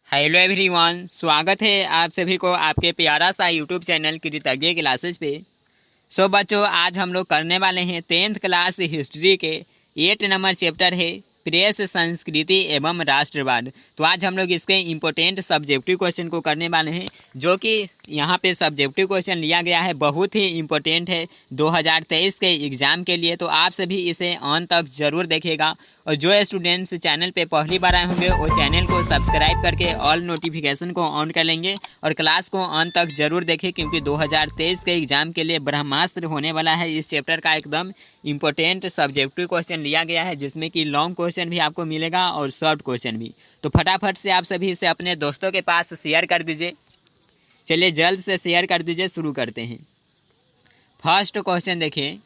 Hello everyone, स्वागत है आप सभी को आपके प्यारा सा यूट्यूब चैनल कृतज्ञ क्लासेस पे। बच्चों, आज हम लोग करने वाले हैं 10th क्लास हिस्ट्री के 8 नंबर चैप्टर है प्रेस, संस्कृति एवं राष्ट्रवाद। तो आज हम लोग इसके इम्पोर्टेंट सब्जेक्टिव क्वेश्चन को करने वाले हैं, जो कि यहाँ पे सब्जेक्टिव क्वेश्चन लिया गया है, बहुत ही इम्पोर्टेंट है 2023 के एग्ज़ाम के लिए। तो आप सभी इसे अंत तक ज़रूर देखिएगा, और जो स्टूडेंट्स चैनल पे पहली बार आए होंगे वो चैनल को सब्सक्राइब करके ऑल नोटिफिकेशन को ऑन कर लेंगे और क्लास को अंत तक ज़रूर देखें, क्योंकि 2023 के एग्ज़ाम के लिए ब्रह्मास्त्र होने वाला है। इस चैप्टर का एकदम इम्पोर्टेंट सब्जेक्टिव क्वेश्चन लिया गया है, जिसमें कि लॉन्ग क्वेश्चन भी आपको मिलेगा और शॉर्ट क्वेश्चन भी। तो फटाफट से आप सभी इसे अपने दोस्तों के पास शेयर कर दीजिए। चलिए जल्द से शेयर कर दीजिए, शुरू करते हैं। फर्स्ट क्वेश्चन देखिए।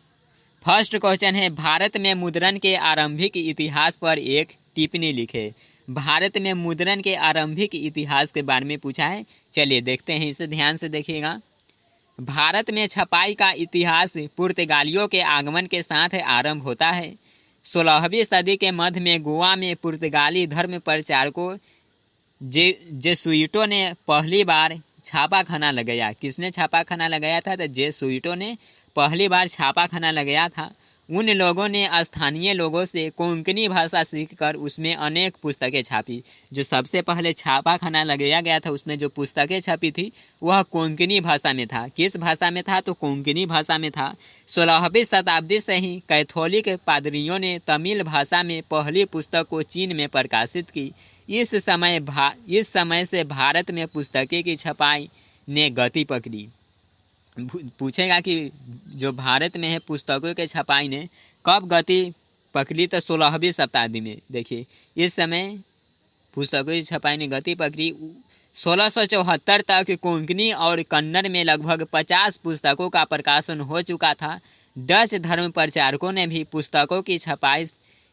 फर्स्ट क्वेश्चन है, भारत में मुद्रण के आरंभिक इतिहास पर एक टिप्पणी लिखे। भारत में मुद्रण के आरंभिक इतिहास के बारे में पूछा है। चलिए देखते हैं, इसे ध्यान से देखिएगा। भारत में छपाई का इतिहास पुर्तगालियों के आगमन के साथ आरंभ होता है। 16वीं सदी के मध्य में गोवा में पुर्तगाली धर्म प्रचारकों जेसुइटों ने पहली बार छापाखाना लगाया। किसने छापाखाना लगाया था? तो जेसुइटों ने पहली बार छापाखाना लगाया था। उन लोगों ने स्थानीय लोगों से कोंकणी भाषा सीखकर उसमें अनेक पुस्तकें छापी। जो सबसे पहले छापाखाना लगाया गया था, उसमें जो पुस्तकें छपी थी वह कोंकणी भाषा में था। किस भाषा में था? तो कोंकणी भाषा में था। 16वीं शताब्दी से ही कैथोलिक पादरियों ने तमिल भाषा में पहली पुस्तक को चीन में प्रकाशित की। इस समय से भारत में पुस्तकें की छपाई ने गति पकड़ी। पूछेगा कि जो भारत में है पुस्तकों के छपाई ने कब गति पकड़ी? तो 16वीं शताब्दी में। देखिए, इस समय पुस्तकों की छपाई ने गति पकड़ी। 1674 तक कोंकणी और कन्नड़ में लगभग 50 पुस्तकों का प्रकाशन हो चुका था। डच धर्म प्रचारकों ने भी पुस्तकों की छपाई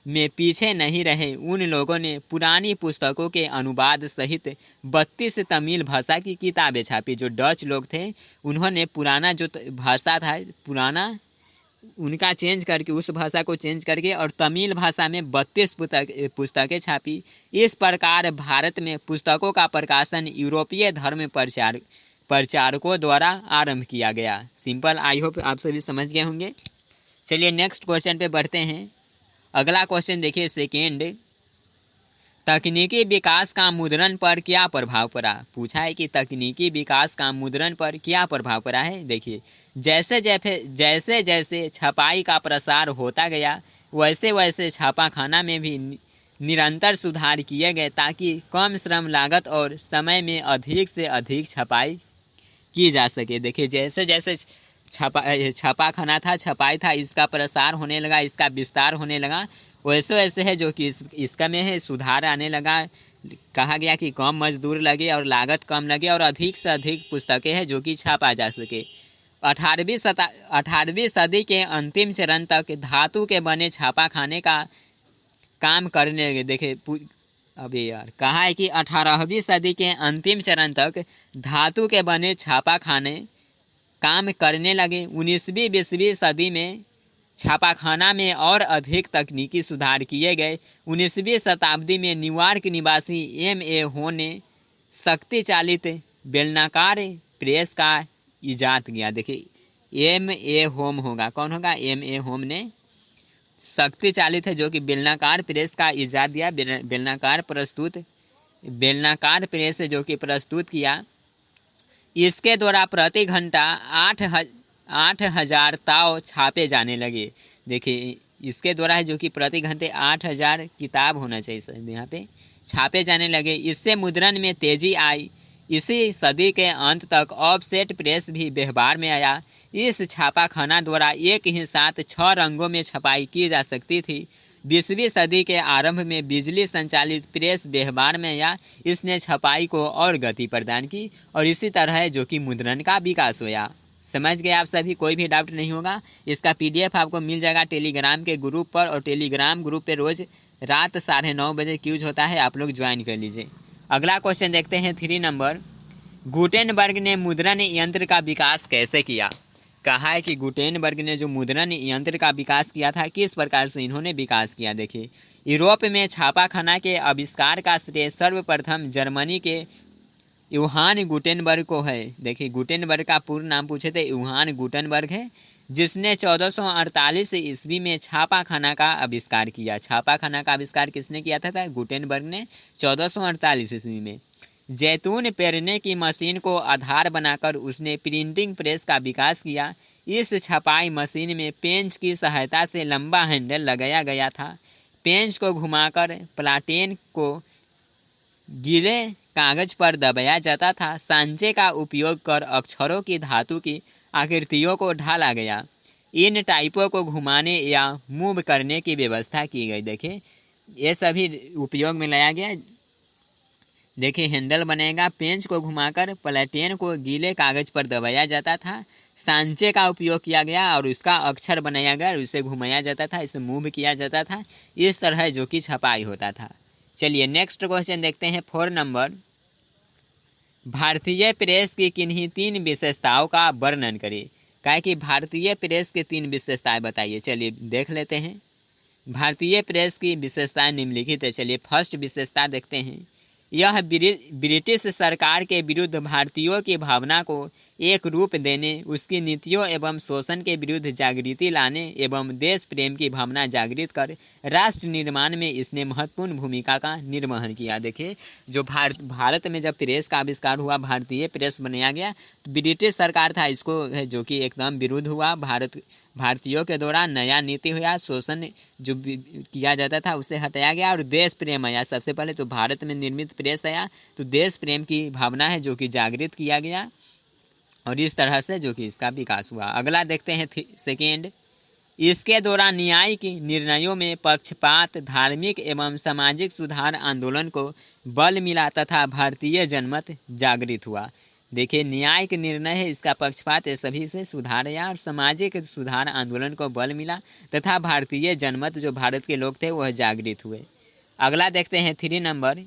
में पीछे नहीं रहे। उन लोगों ने पुरानी पुस्तकों के अनुवाद सहित 32 तमिल भाषा की किताबें छापी। जो डच लोग थे उन्होंने पुराना जो भाषा था, पुराना उनका चेंज करके, उस भाषा को चेंज करके और तमिल भाषा में 32 पुस्तकें छापी। इस प्रकार भारत में पुस्तकों का प्रकाशन यूरोपीय धर्म प्रचारकों द्वारा आरंभ किया गया। सिंपल, आई होप आप सभी समझ गए होंगे। चलिए नेक्स्ट क्वेश्चन पे बढ़ते हैं। अगला क्वेश्चन देखिए, सेकेंड, तकनीकी विकास का मुद्रण पर क्या प्रभाव पड़ा? पूछा है कि तकनीकी विकास का मुद्रण पर क्या प्रभाव पड़ा है। देखिए, जैसे जैसे छपाई का प्रसार होता गया, वैसे वैसे छापाखाना में भी निरंतर सुधार किए गए, ताकि कम श्रम लागत और समय में अधिक से अधिक छपाई की जा सके। देखिए, जैसे जैसे छापाखाना था, छपाई था, इसका प्रसार होने लगा, इसका विस्तार होने लगा, वैसे वैसे है जो कि इसका में है सुधार आने लगा। कहा गया कि कम मजदूर लगे और लागत कम लगे और अधिक से अधिक पुस्तकें हैं जो कि छापा जा सके। 18वीं सदी के अंतिम चरण तक धातु के बने छापाखाने का काम करने लगे। देखिए, अभी यार कहा है कि 18वीं सदी के अंतिम चरण तक धातु के बने छापाखाने काम करने लगे। 19वीं सदी में छापाखाना में और अधिक तकनीकी सुधार किए गए। 19वीं शताब्दी में न्यूयॉर्क निवासी M.A. हो ने शक्ति चालित बेलनाकार प्रेस का इजाद किया। देखिए, M.A. होम होगा, कौन होगा? M.A. होम ने शक्ति चालित है जो कि बेलनाकार प्रेस का इजाद दिया। बेलनाकार प्रेस जो कि प्रस्तुत किया। इसके द्वारा प्रति घंटा 8,000 ताव छापे जाने लगे। देखिए, इसके द्वारा है जो कि प्रति घंटे 8,000 किताब होना चाहिए सर, यहाँ पे छापे जाने लगे। इससे मुद्रण में तेजी आई। इसी सदी के अंत तक ऑफसेट प्रेस भी व्यवहार में आया। इस छापाखाना द्वारा एक ही साथ 6 रंगों में छपाई की जा सकती थी। 20वीं सदी के आरंभ में बिजली संचालित प्रेस व्यवहार में आया। इसने छपाई को और गति प्रदान की और इसी तरह है जो कि मुद्रण का विकास हुआ। समझ गए आप सभी? कोई भी डाउट नहीं होगा। इसका PDF आपको मिल जाएगा टेलीग्राम के ग्रुप पर, और टेलीग्राम ग्रुप पे रोज रात 9:30 बजे क्यूज होता है, आप लोग ज्वाइन कर लीजिए। अगला क्वेश्चन देखते हैं 3 नंबर। गुटेनबर्ग ने मुद्रण यंत्र का विकास कैसे किया? कहा है कि गुटेनबर्ग ने जो मुद्रण यंत्र का विकास किया था, किस प्रकार से इन्होंने विकास किया। देखिए, यूरोप में छापाखाना के आविष्कार का श्रेय सर्वप्रथम जर्मनी के यूहान गुटेनबर्ग को है। देखिए, गुटेनबर्ग का पूर्ण नाम पूछे थे, यूहान गुटेनबर्ग है, जिसने 1448 ईस्वी में छापाखाना का आविष्कार किया। छापाखाना का आविष्कार किसने किया था? गुटेनबर्ग ने 1448 ईस्वी में। जैतून पेरने की मशीन को आधार बनाकर उसने प्रिंटिंग प्रेस का विकास किया। इस छपाई मशीन में पेंच की सहायता से लंबा हैंडल लगाया गया था। पेंच को घुमाकर प्लाटेन को गीले कागज पर दबाया जाता था। सांचे का उपयोग कर अक्षरों की धातु की आकृतियों को ढाला गया। इन टाइपों को घुमाने या मूव करने की व्यवस्था की गई। देखिए, ये सभी उपयोग में लाया गया। देखिए, हैंडल बनेगा, पेंच को घुमाकर प्लेटेन को गीले कागज पर दबाया जाता था। सांचे का उपयोग किया गया और उसका अक्षर बनाया गया और उसे घुमाया जाता था, इसे मूव किया जाता था। इस तरह जो कि छपाई होता था। चलिए नेक्स्ट क्वेश्चन देखते हैं 4 नंबर। भारतीय प्रेस की किन्हीं 3 विशेषताओं का वर्णन करें। क्या कि भारतीय प्रेस की 3 विशेषताएं बताइए। चलिए देख लेते हैं। भारतीय प्रेस की विशेषताएं निम्नलिखित है। चलिए फर्स्ट विशेषता देखते हैं। यह ब्रिटिश सरकार के विरुद्ध भारतीयों की भावना को एक रूप देने, उसकी नीतियों एवं शोषण के विरुद्ध जागृति लाने एवं देश प्रेम की भावना जागृत कर राष्ट्र निर्माण में इसने महत्वपूर्ण भूमिका का निर्वहन किया। देखिए, जो भारत में जब प्रेस का आविष्कार हुआ, भारतीय प्रेस बनाया गया, तो ब्रिटिश सरकार था इसको जो कि एकदम विरुद्ध हुआ। भारतीयों के द्वारा नया नीति हुआ, शोषण जो किया जाता था उसे हटाया गया और देश प्रेम आया। सबसे पहले तो भारत में निर्मित प्रेस आया, तो देश प्रेम की भावना है जो कि जागृत किया गया और इस तरह से जो कि इसका विकास हुआ। अगला देखते हैं सेकेंड। इसके द्वारा न्यायिक निर्णयों में पक्षपात, धार्मिक एवं सामाजिक सुधार आंदोलन को बल मिला तथा भारतीय जनमत जागृत हुआ। देखिए, न्यायिक निर्णय है, इसका पक्षपात है, सभी से सुधार आया और सामाजिक सुधार आंदोलन को बल मिला तथा भारतीय जनमत जो भारत के लोग थे वह जागृत हुए। अगला देखते हैं 3 नंबर।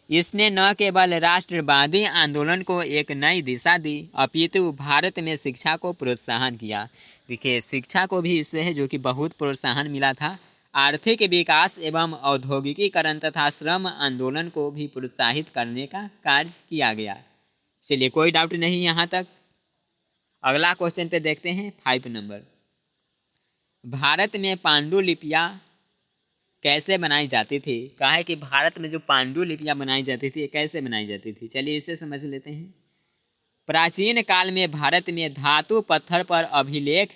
इसने न केवल राष्ट्रवादी आंदोलन को एक नई दिशा दी अपितु भारत में शिक्षा को प्रोत्साहन किया। देखिए, शिक्षा को भी इससे है जो कि बहुत प्रोत्साहन मिला था। आर्थिक विकास एवं औद्योगिकीकरण तथा श्रम आंदोलन को भी प्रोत्साहित करने का कार्य किया गया। चलिए, कोई डाउट नहीं यहाँ तक। अगला क्वेश्चन पे देखते हैं 5 नंबर। भारत में पांडुलिपियाँ कैसे बनाई जाती थी। कहा है कि भारत में जो पांडुलिपियाँ बनाई जाती थी कैसे बनाई जाती थी। चलिए इसे समझ लेते हैं। प्राचीन काल में भारत में धातु पत्थर पर अभिलेख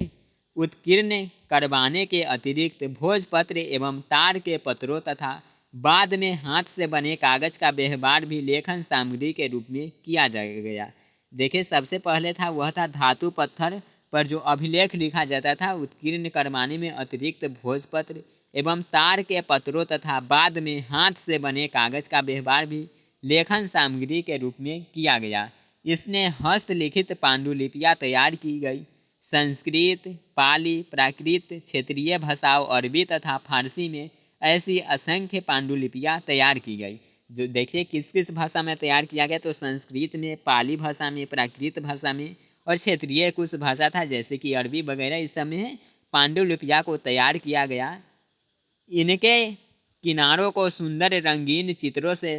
उत्कीर्ण करवाने के अतिरिक्त भोजपत्र एवं तार के पत्रों तथा बाद में हाथ से बने कागज का व्यवहार भी लेखन सामग्री के रूप में किया गया। देखिए, सबसे पहले था वह था धातु पत्थर पर जो अभिलेख लिखा जाता था, उत्कीर्ण करवाने में अतिरिक्त भोजपत्र एवं तार के पत्रों तथा बाद में हाथ से बने कागज का व्यवहार भी लेखन सामग्री के रूप में किया गया। इसने हस्तलिखित पांडुलिपियाँ तैयार की गई। संस्कृत, पाली, प्राकृत, क्षेत्रीय भाषाओं अरबी तथा फारसी में ऐसी असंख्य पांडुलिपियाँ तैयार की गई। जो देखिए किस किस भाषा में तैयार किया गया, तो संस्कृत में, पाली भाषा में, प्राकृत भाषा में और क्षेत्रीय कुछ भाषा था जैसे कि अरबी वगैरह, इस सब में पांडुलिपियाँ को तैयार किया गया। इनके किनारों को सुंदर रंगीन चित्रों से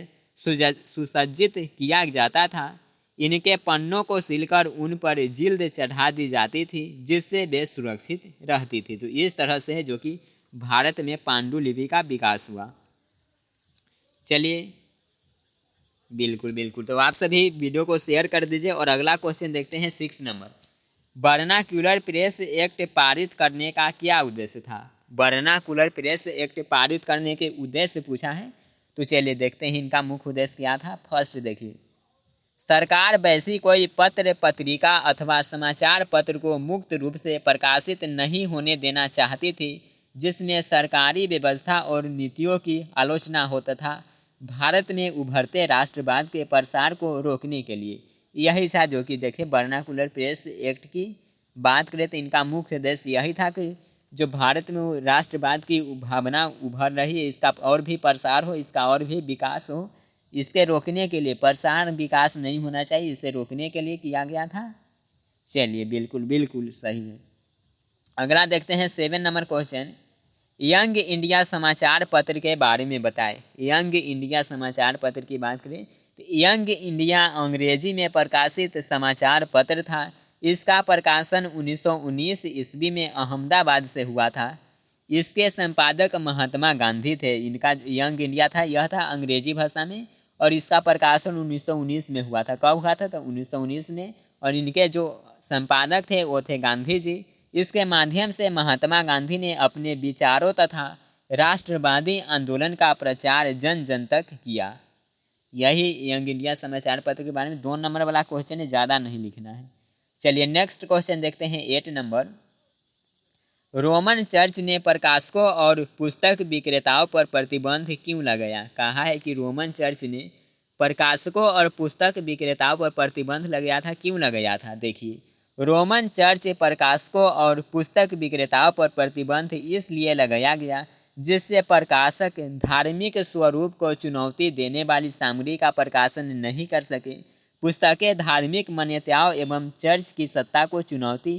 सुसज्जित किया जाता था। इनके पन्नों को सिलकर उन पर जिल्द चढ़ा दी जाती थी जिससे वे सुरक्षित रहती थी। तो इस तरह से है जो कि भारत में पांडुलिपि का विकास हुआ। चलिए, बिल्कुल बिल्कुल, तो आप सभी वीडियो को शेयर कर दीजिए। और अगला क्वेश्चन देखते हैं 6 नंबर। वर्नाक्यूलर प्रेस एक्ट पारित करने का क्या उद्देश्य था। वर्नाक्यूलर प्रेस एक्ट पारित करने के उद्देश्य पूछा है, तो चलिए देखते हैं इनका मुख्य उद्देश्य क्या था। फर्स्ट देखिए, सरकार वैसी कोई पत्र, पत्रिका अथवा समाचार पत्र को मुक्त रूप से प्रकाशित नहीं होने देना चाहती थी जिसमें सरकारी व्यवस्था और नीतियों की आलोचना हो तथा भारत में उभरते राष्ट्रवाद के प्रसार को रोकने के लिए। यही था जो कि देखिए वर्नाक्यूलर प्रेस एक्ट की बात करें तो इनका मुख्य उद्देश्य यही था कि जो भारत में राष्ट्रवाद की भावना उभर रही है इसका और भी प्रसार हो, इसका और भी विकास हो। इसके रोकने के लिए, प्रसार विकास नहीं होना चाहिए, इसे रोकने के लिए किया गया था चलिए बिल्कुल बिल्कुल सही है। अगला देखते हैं 7 नंबर क्वेश्चन। यंग इंडिया समाचार पत्र के बारे में बताएं। यंग इंडिया समाचार पत्र की बात करें तो यंग इंडिया अंग्रेजी में प्रकाशित समाचार पत्र था। इसका प्रकाशन 1919 ईस्वी में अहमदाबाद से हुआ था। इसके संपादक महात्मा गांधी थे। इनका यंग इंडिया था, यह था अंग्रेजी भाषा में, और इसका प्रकाशन 1919 में हुआ था। कब हुआ था? तो 1919 में। और इनके जो संपादक थे वो थे गांधी जी। इसके माध्यम से महात्मा गांधी ने अपने विचारों तथा राष्ट्रवादी आंदोलन का प्रचार जन जन तक किया। यही यंग इंडिया समाचार पत्र के बारे में 2 नंबर वाला क्वेश्चन है, ज़्यादा नहीं लिखना है। चलिए नेक्स्ट क्वेश्चन देखते हैं 8 नंबर। रोमन चर्च ने प्रकाशकों और पुस्तक विक्रेताओं पर प्रतिबंध क्यों लगाया? कहा है कि रोमन चर्च ने प्रकाशकों और पुस्तक विक्रेताओं पर प्रतिबंध लगाया था। क्यों लगाया था? देखिए, रोमन चर्च प्रकाशकों और पुस्तक विक्रेताओं पर प्रतिबंध इसलिए लगाया गया जिससे प्रकाशक धार्मिक स्वरूप को चुनौती देने वाली सामग्री का प्रकाशन नहीं कर सके। पुस्तकें धार्मिक मान्यताओं एवं चर्च की सत्ता को चुनौती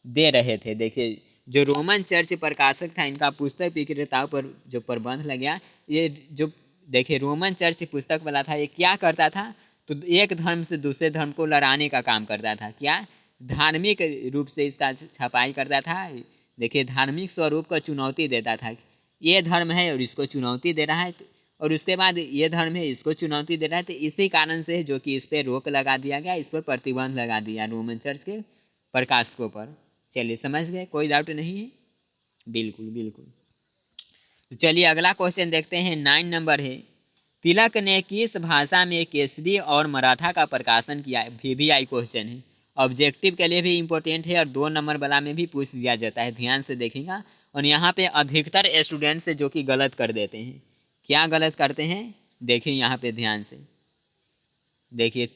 दे रहे थे। देखिए, जो रोमन चर्च प्रकाशक था, इनका पुस्तक विक्रेताओं पर जो प्रतिबंध लग गया, ये जो देखिए रोमन चर्च पुस्तक वाला था, ये क्या करता था? तो एक धर्म से दूसरे धर्म को लड़ाने का काम करता था। क्या? धार्मिक रूप से इसका छपाई करता था। देखिए, धार्मिक स्वरूप को चुनौती देता था। ये धर्म है और इसको चुनौती दे रहा है, और उसके बाद ये धर्म है, इसको चुनौती दे रहा है। तो इसी कारण से जो कि इस पर रोक लगा दिया गया, इस पर प्रतिबंध लगा दिया रोमन चर्च के प्रकाशकों पर। चलिए समझ गए, कोई डाउट नहीं है? बिल्कुल बिल्कुल। तो चलिए अगला क्वेश्चन देखते हैं। 9 नंबर है। तिलक ने किस भाषा में केसरी और मराठा का प्रकाशन किया? VVI क्वेश्चन है, ऑब्जेक्टिव के लिए भी इम्पोर्टेंट है और 2 नंबर वाला में भी पूछ दिया जाता है। ध्यान से देखिएगा। और यहाँ पे अधिकतर स्टूडेंट्स जो कि गलत कर देते हैं। क्या गलत करते हैं? देखिए यहाँ पे ध्यान से देखिए।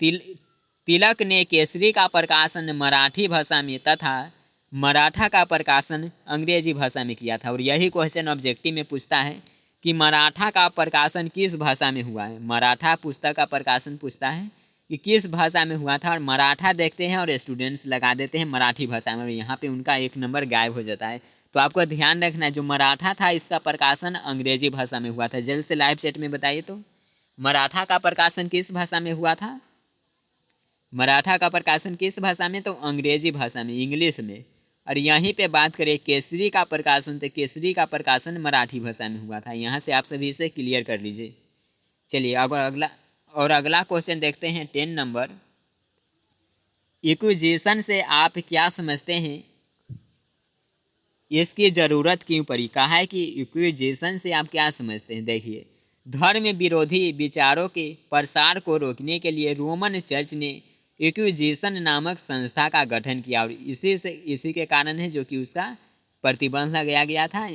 तिलक ने केसरी का प्रकाशन मराठी भाषा में तथा मराठा का प्रकाशन अंग्रेजी भाषा में किया था। और यही क्वेश्चन ऑब्जेक्टिव में पूछता है कि मराठा का प्रकाशन किस भाषा में हुआ है। मराठा पुस्तक का प्रकाशन पूछता है कि किस भाषा में हुआ था, और मराठा देखते हैं और स्टूडेंट्स लगा देते हैं मराठी भाषा में, और यहाँ पे उनका 1 नंबर गायब हो जाता है। तो आपको ध्यान रखना है, जो मराठा था इसका प्रकाशन अंग्रेजी भाषा में हुआ था। जल्द से लाइव चैट में बताइए तो मराठा का प्रकाशन किस भाषा में हुआ था? मराठा का प्रकाशन किस भाषा में? तो अंग्रेजी भाषा में, इंग्लिश में। और यहीं पे बात करें केसरी का प्रकाशन, तो केसरी का प्रकाशन मराठी भाषा में हुआ था। यहाँ से आप सभी इसे क्लियर कर लीजिए। चलिए अब अगला क्वेश्चन देखते हैं 10 नंबर। इक्विजिशन से आप क्या समझते हैं? इसकी ज़रूरत क्यों पड़ी? कहा है कि इक्विजिशन से आप क्या समझते हैं? देखिए, धर्म विरोधी विचारों के प्रसार को रोकने के लिए रोमन चर्च ने इक्विजिशन नामक संस्था का गठन किया, और इसी के कारण है जो कि उसका प्रतिबंध लगाया गया था।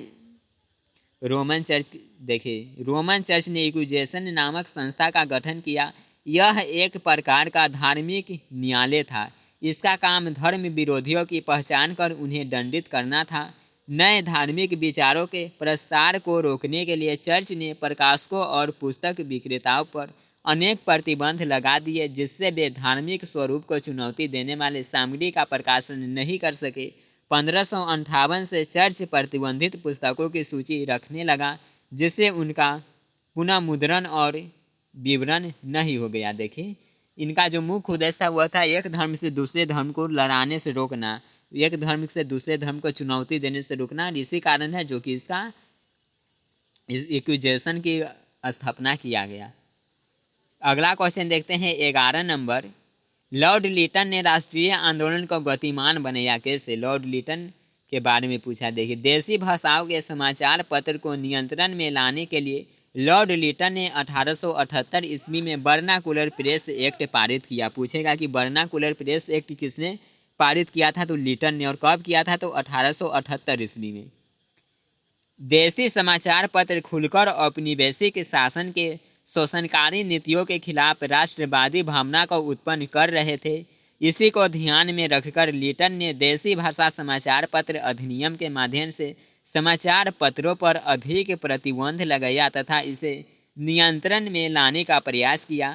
रोमन चर्च, देखिए रोमन चर्च ने इक्विजिशन नामक संस्था का गठन किया। यह एक प्रकार का धार्मिक न्यायालय था। इसका काम धर्म विरोधियों की पहचान कर उन्हें दंडित करना था। नए धार्मिक विचारों के प्रसार को रोकने के लिए चर्च ने प्रकाशकों और पुस्तक विक्रेताओं पर अनेक प्रतिबंध लगा दिए, जिससे वे धार्मिक स्वरूप को चुनौती देने वाले सामग्री का प्रकाशन नहीं कर सके। 1558 से चर्च प्रतिबंधित पुस्तकों की सूची रखने लगा, जिससे उनका पुनः मुद्रण और विवरण नहीं हो गया। देखिए, इनका जो मुख्य उद्देश्य था वह था एक धर्म से दूसरे धर्म को लड़ाने से रोकना, एक धर्म से दूसरे धर्म को चुनौती देने से रोकना। इसी कारण है जो कि इसका इक्विजिशन की स्थापना किया गया। अगला क्वेश्चन देखते हैं 11 नंबर। लॉर्ड लिटन ने राष्ट्रीय आंदोलन को गतिमान बनाया कैसे? लॉर्ड लिटन के बारे में पूछा। देखिए, देसी भाषाओं के समाचार पत्र को नियंत्रण में लाने के लिए लॉर्ड लिटन ने 1878 ईस्वी में वर्नाकुलर प्रेस एक्ट पारित किया। पूछेगा कि वर्नाकुलर प्रेस एक्ट किसने पारित किया था? तो लिटन ने। और कब किया था? तो 1878 ईस्वी में। देसी समाचार पत्र खुलकर औपनिवेशिक शासन के शोषणकारी नीतियों के खिलाफ राष्ट्रवादी भावना को उत्पन्न कर रहे थे। इसी को ध्यान में रखकर लिटन ने देसी भाषा समाचार पत्र अधिनियम के माध्यम से समाचार पत्रों पर अधिक प्रतिबंध लगाया तथा इसे नियंत्रण में लाने का प्रयास किया।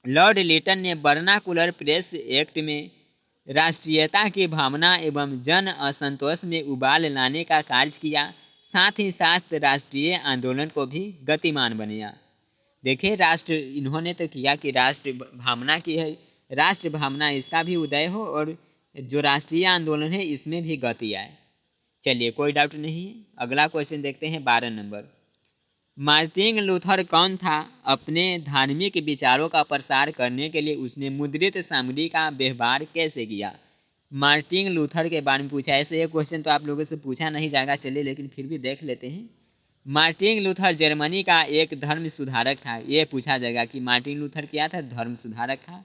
लॉर्ड लिटन ने वर्नाकुलर प्रेस एक्ट में राष्ट्रीयता की भावना एवं जन असंतोष में उबाल लाने का कार्य किया, साथ ही साथ राष्ट्रीय आंदोलन को भी गतिमान बनाया। देखिए इन्होंने तो किया कि राष्ट्र भावना की है, राष्ट्र भावना इसका भी उदय हो और जो राष्ट्रीय आंदोलन है इसमें भी गति आए। चलिए कोई डाउट नहीं है। अगला क्वेश्चन देखते हैं 12 नंबर। मार्टिन लूथर कौन था? अपने धार्मिक विचारों का प्रसार करने के लिए उसने मुद्रित सामग्री का व्यवहार कैसे किया? मार्टिन लूथर के बारे में पूछा। ऐसे एक क्वेश्चन तो आप लोगों से पूछा नहीं जाएगा, चलिए लेकिन फिर भी देख लेते हैं। मार्टिन लूथर जर्मनी का एक धर्म सुधारक था। ये पूछा जाएगा कि मार्टिन लूथर क्या था? धर्म सुधारक था।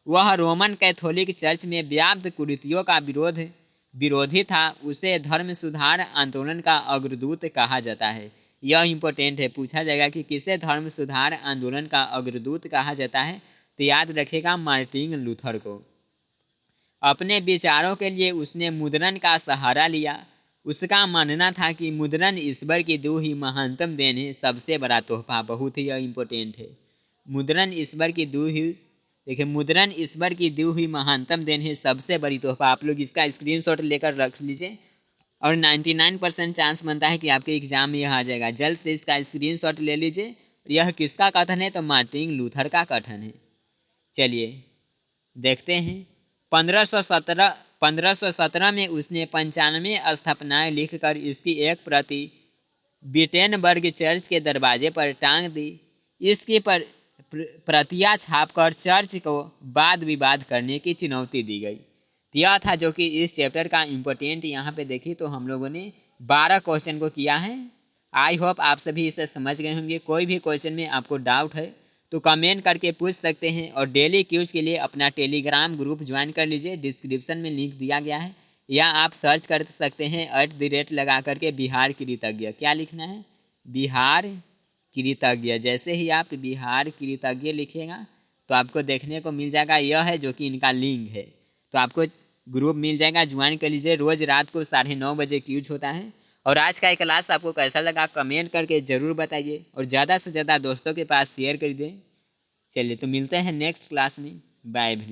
वह रोमन कैथोलिक चर्च में व्याप्त कुरीतियों का विरोधी था। उसे धर्म सुधार आंदोलन का अग्रदूत कहा जाता है। यह इम्पोर्टेंट है, पूछा जाएगा कि किसे धर्म सुधार आंदोलन का अग्रदूत कहा जाता है, तो याद रखेगा मार्टिन लूथर को। अपने विचारों के लिए उसने मुद्रण का सहारा लिया। उसका मानना था कि मुद्रण ईश्वर की दी हुई महानतम देन है, सबसे बड़ा तोहफा। बहुत ही यह इम्पोर्टेंट है। मुद्रण ईश्वर की दी हुई, देखिए मुद्रण ईश्वर की दी हुई महानतम देन है, सबसे बड़ी तोहफा। आप लोग इसका स्क्रीनशॉट लेकर रख लीजिए और 99% चांस बनता है कि आपके एग्जाम में यह आ जाएगा। जल्द से इसका स्क्रीनशॉट ले लीजिए। यह किसका कथन है? तो मार्टिन लूथर का कथन है। चलिए देखते हैं। 1517 में उसने 95 स्थापनाएं लिखकर इसकी एक प्रति विटेनबर्ग चर्च के दरवाजे पर टांग दी। इसकी प्रतियां छापकर चर्च को वाद विवाद करने की चुनौती दी गई। यह था जो कि इस चैप्टर का इम्पोर्टेंट। यहाँ पे देखिए तो हम लोगों ने 12 क्वेश्चन को किया है। आई होप आप सभी इसे समझ गए होंगे। कोई भी क्वेश्चन में आपको डाउट है तो कमेंट करके पूछ सकते हैं और डेली क्यूज के लिए अपना टेलीग्राम ग्रुप ज्वाइन कर लीजिए। डिस्क्रिप्शन में लिंक दिया गया है, या आप सर्च कर सकते हैं @ लगा करके बिहार कृतज्ञ। क्या लिखना है? बिहार कृतज्ञ। जैसे ही आप बिहार कृतज्ञ लिखिएगा तो आपको देखने को मिल जाएगा। यह है जो कि इनका लिंक है, तो आपको ग्रुप मिल जाएगा, ज्वाइन कर लीजिए। रोज़ रात को 9:30 बजे क्यूज होता है। और आज का क्लास आपको कैसा लगा कमेंट करके ज़रूर बताइए और ज़्यादा से ज़्यादा दोस्तों के पास शेयर कर दें। चलिए तो मिलते हैं नेक्स्ट क्लास में। बाय।